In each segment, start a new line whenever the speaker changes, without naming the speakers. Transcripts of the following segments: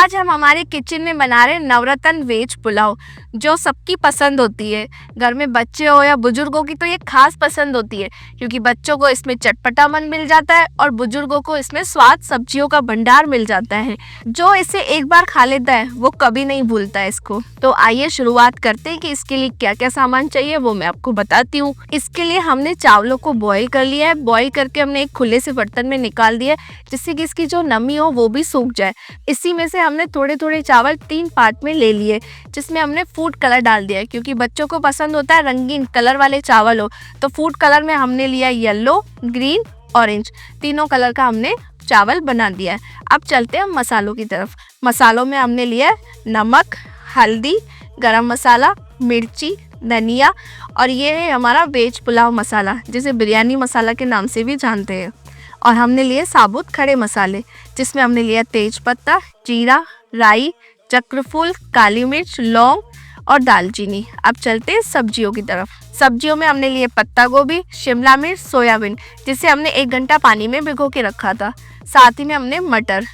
आज हम हमारे किचन में बना रहे हैं नवरत्न वेज पुलाव, जो सबकी पसंद होती है। घर में बच्चे हो या बुजुर्गों की तो ये खास पसंद होती है, क्योंकि बच्चों को इसमें चटपटापन मिल जाता है और बुजुर्गों को इसमें स्वाद सब्जियों का भंडार मिल जाता है। जो इसे एक बार खा लेता है वो कभी नहीं भूलता है इसको। तो आइए शुरुआत करते हैं कि इसके लिए क्या क्या सामान चाहिए वो मैं आपको बताती हूँ। इसके लिए हमने चावलों को बॉईल कर लिया है। बॉईल करके हमने एक खुले से बर्तन में निकाल दिया है, जिससे कि इसकी जो नमी हो वो भी सूख जाए। इसी में से हमने थोड़े थोड़े चावल 3 पार्ट में ले लिए, जिसमें हमने फूड कलर डाल दिया है, क्योंकि बच्चों को पसंद होता है रंगीन कलर वाले चावल हो। तो फूड कलर में हमने लिया येलो, ग्रीन, ऑरेंज, तीनों कलर का हमने चावल बना दिया है। अब चलते हैं हम मसालों की तरफ। मसालों में हमने लिया नमक, हल्दी, गरम मसाला, मिर्ची, धनिया और ये है हमारा वेज पुलाव मसाला, जिसे बिरयानी मसाला के नाम से भी जानते हैं। और हमने लिए साबुत खड़े मसाले, जिसमें हमने लिया तेज पत्ता, जीरा, राई, चक्रफूल, काली मिर्च, लौंग और दालचीनी। अब चलते हैं सब्जियों की तरफ। सब्जियों में हमने लिए पत्ता गोभी, शिमला मिर्च, सोयाबीन, जिसे हमने 1 घंटा पानी में भिगो के रखा था। साथ ही में हमने मटर,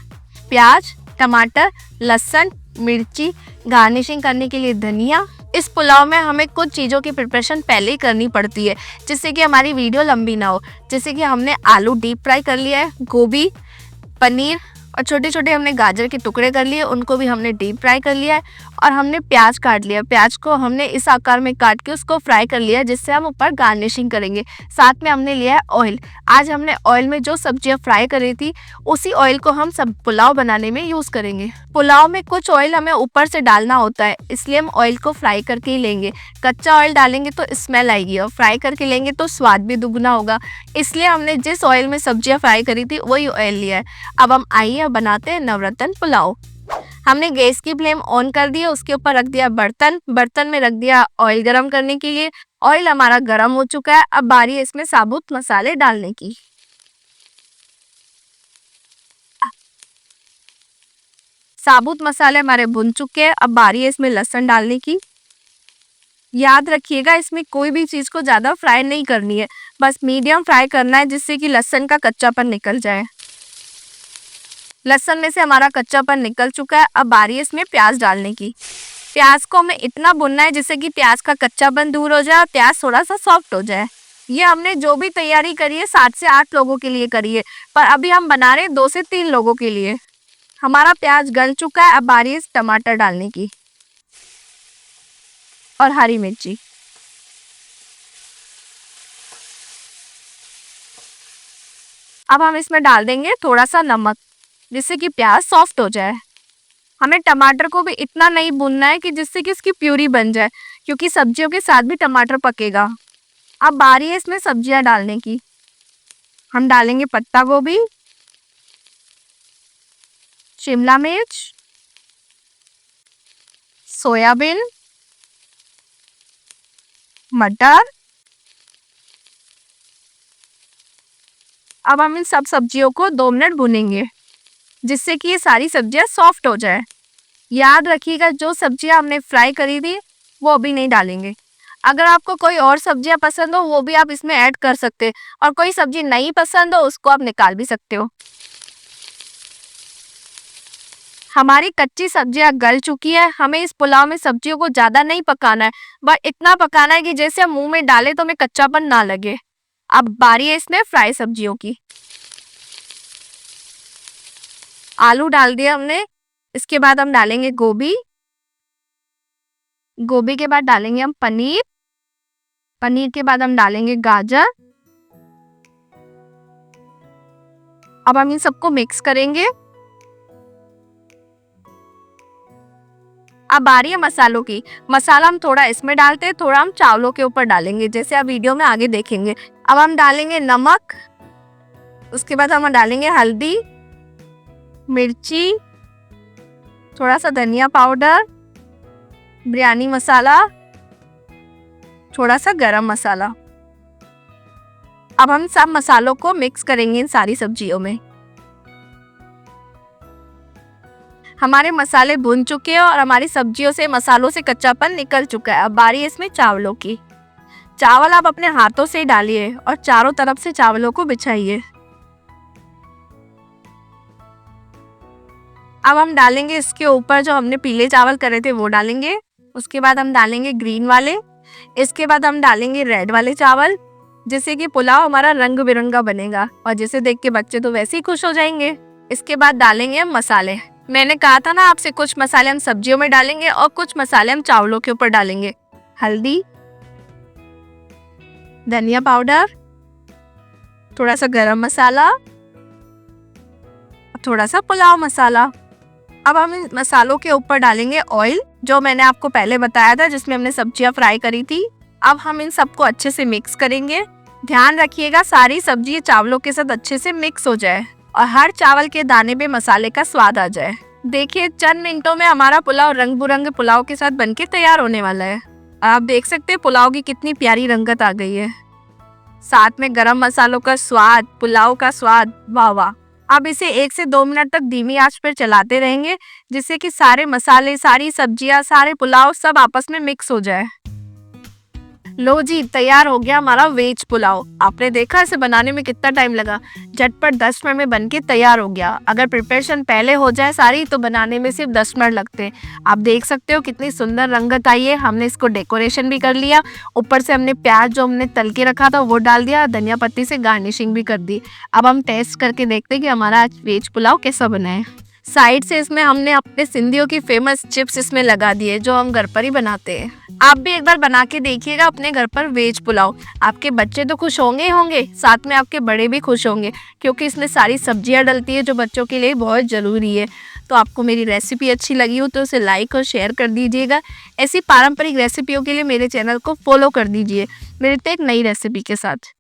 प्याज, टमाटर, लहसुन, मिर्ची, गार्निशिंग करने के लिए धनिया। इस पुलाव में हमें कुछ चीज़ों की प्रिपरेशन पहले ही करनी पड़ती है, जिससे कि हमारी वीडियो लंबी ना हो। जैसे कि हमने आलू डीप फ्राई कर लिया है, गोभी, पनीर और छोटे छोटे हमने गाजर के टुकड़े कर लिए, उनको भी हमने डीप फ्राई कर लिया है। और हमने प्याज काट लिया। प्याज को हमने इस आकार में काट के उसको फ्राई कर लिया, जिससे हम ऊपर गार्निशिंग करेंगे। साथ में हमने लिया है ऑयल। आज हमने ऑयल में जो सब्जियां फ्राई करी थी, उसी ऑयल को हम सब पुलाव बनाने में यूज़ करेंगे। पुलाव में कुछ ऑयल हमें ऊपर से डालना होता है, इसलिए हम ऑयल को फ्राई करके ही लेंगे। कच्चा ऑयल डालेंगे तो स्मेल आएगी और फ्राई करके लेंगे तो स्वाद भी दुगना होगा। इसलिए हमने जिस ऑयल में सब्जियां फ्राई करी थी वही ऑयल लिया है। अब हम आइए बनाते हैं नवरत्न पुलाव। हमने गैस की फ्लेम ऑन कर दी है, उसके ऊपर रख दिया बर्तन में रख दिया ऑयल गरम करने के लिए। ऑयल हमारा गरम हो चुका है। अब बारी है इसमें साबुत मसाले डालने की। साबुत मसाले हमारे भुन चुके हैं। अब बारी है इसमें लहसुन डालने की। याद रखिएगा, इसमें कोई भी चीज को ज्यादा फ्राई नहीं करनी है, बस मीडियम फ्राई करना है, जिससे कि लहसुन का कच्चापन निकल जाए। लहसुन में से हमारा कच्चापन निकल चुका है। अब बारी है इसमें प्याज डालने की। प्याज को हमें इतना भुनना है जिससे कि प्याज का कच्चापन दूर हो जाए और प्याज थोड़ा सा सॉफ्ट हो जाए। ये हमने जो भी तैयारी करी है 7 से 8 लोगों के लिए करी है, पर अभी हम बना रहे हैं 2 से 3 लोगों के लिए। हमारा प्याज गल चुका है। अब बारी है टमाटर डालने की और हरी मिर्ची। अब हम इसमें डाल देंगे थोड़ा सा नमक, जिससे कि प्याज सॉफ्ट हो जाए। हमें टमाटर को भी इतना नहीं भूनना है कि जिससे कि इसकी प्यूरी बन जाए, क्योंकि सब्जियों के साथ भी टमाटर पकेगा। अब बारी है इसमें सब्जियां डालने की। हम डालेंगे पत्ता गोभी, शिमला मिर्च, सोयाबीन, मटर। अब हम इन सब सब्जियों को 2 मिनट भूनेंगे, जिससे कि ये सारी सब्जियां सॉफ्ट हो जाए। याद रखिएगा, जो सब्जियां हमने फ्राई करी थी वो अभी नहीं डालेंगे। अगर आपको कोई और सब्जियां पसंद हो वो भी आप इसमें ऐड कर सकते हैं, और कोई सब्जी नहीं पसंद हो उसको आप निकाल भी सकते हो। हमारी कच्ची सब्जियां गल चुकी है। हमें इस पुलाव में सब्जियों को ज्यादा नहीं पकाना है, बस इतना पकाना है कि जैसे हम मुंह में डालें तो हमें कच्चापन ना लगे। अब बारी है इसमें फ्राई सब्जियों की। आलू डाल दिया हमने। इसके बाद हम डालेंगे गोभी। गोभी के बाद डालेंगे हम पनीर। पनीर के बाद हम डालेंगे गाजर। अब हम इन सबको मिक्स करेंगे। अब बारी है मसालों की। मसाला हम थोड़ा इसमें डालते हैं, थोड़ा हम चावलों के ऊपर डालेंगे, जैसे आप वीडियो में आगे देखेंगे। अब हम डालेंगे नमक। उसके बाद हम डालेंगे हल्दी, मिर्ची, थोड़ा सा धनिया पाउडर, बिरयानी मसाला, थोड़ा सा गरम मसाला। अब हम सब मसालों को मिक्स करेंगे इन सारी सब्जियों में। हमारे मसाले भुन चुके हैं और हमारी सब्जियों से, मसालों से कच्चापन निकल चुका है। अब बारी है इसमें चावलों की। चावल आप अपने हाथों से डालिए और चारों तरफ से चावलों को बिछाइए। अब हम डालेंगे इसके ऊपर जो हमने पीले चावल करे थे वो डालेंगे। उसके बाद हम डालेंगे ग्रीन वाले। इसके बाद हम डालेंगे रेड वाले चावल, जिससे कि पुलाव हमारा रंग बिरंगा बनेगा और जिसे देख के बच्चे तो वैसे ही खुश हो जाएंगे। इसके बाद डालेंगे हम मसाले। मैंने कहा था ना आपसे, कुछ मसाले हम सब्जियों में डालेंगे और कुछ मसाले हम चावलों के ऊपर डालेंगे। हल्दी, धनिया पाउडर, थोड़ा सा गरम मसाला, थोड़ा सा पुलाव मसाला। अब हम इन मसालों के ऊपर डालेंगे ऑयल, जो मैंने आपको पहले बताया था, जिसमें हमने सब्जियां फ्राई करी थी। अब हम इन सबको अच्छे से मिक्स करेंगे। ध्यान रखिएगा सारी सब्जी चावलों के साथ अच्छे से मिक्स हो जाए और हर चावल के दाने पे मसाले का स्वाद आ जाए। देखिए चंद मिनटों में हमारा पुलाव रंग बिरंगे पुलाव के साथ बनके तैयार होने वाला है। आप देख सकते हैं पुलाव की कितनी प्यारी रंगत आ गई है, साथ में गरम मसालों का स्वाद, पुलाव का स्वाद, वाह वाह। अब इसे 1 से 2 मिनट तक धीमी आंच पर चलाते रहेंगे, जिससे कि सारे मसाले, सारी सब्जियां, सारे पुलाव सब आपस में मिक्स हो जाए। लो जी, तैयार हो गया हमारा वेज पुलाव। आपने देखा इसे बनाने में कितना टाइम लगा, झटपट 10 मिनट में बनके तैयार हो गया। अगर प्रिपरेशन पहले हो जाए सारी तो बनाने में सिर्फ 10 मिनट लगते हैं। आप देख सकते हो कितनी सुंदर रंगत आई है। हमने इसको डेकोरेशन भी कर लिया, ऊपर से हमने प्याज जो हमने तल के रखा था वो डाल दिया, धनिया पत्ती से गार्निशिंग भी कर दी। अब हम टेस्ट करके देखते हैं कि हमारा आज वेज पुलाव कैसा बना है। साइड से इसमें हमने अपने सिंधियों की फेमस चिप्स इसमें लगा दिए, जो हम घर पर ही बनाते हैं। आप भी एक बार बना के देखिएगा अपने घर पर वेज पुलाव। आपके बच्चे तो खुश होंगे ही होंगे, साथ में आपके बड़े भी खुश होंगे, क्योंकि इसमें सारी सब्जियां डलती है जो बच्चों के लिए बहुत ज़रूरी है। तो आपको मेरी रेसिपी अच्छी लगी हो तो उसे लाइक और शेयर कर दीजिएगा। ऐसी पारंपरिक रेसिपियों के लिए मेरे चैनल को फॉलो कर दीजिए। मिलते एक नई रेसिपी के साथ।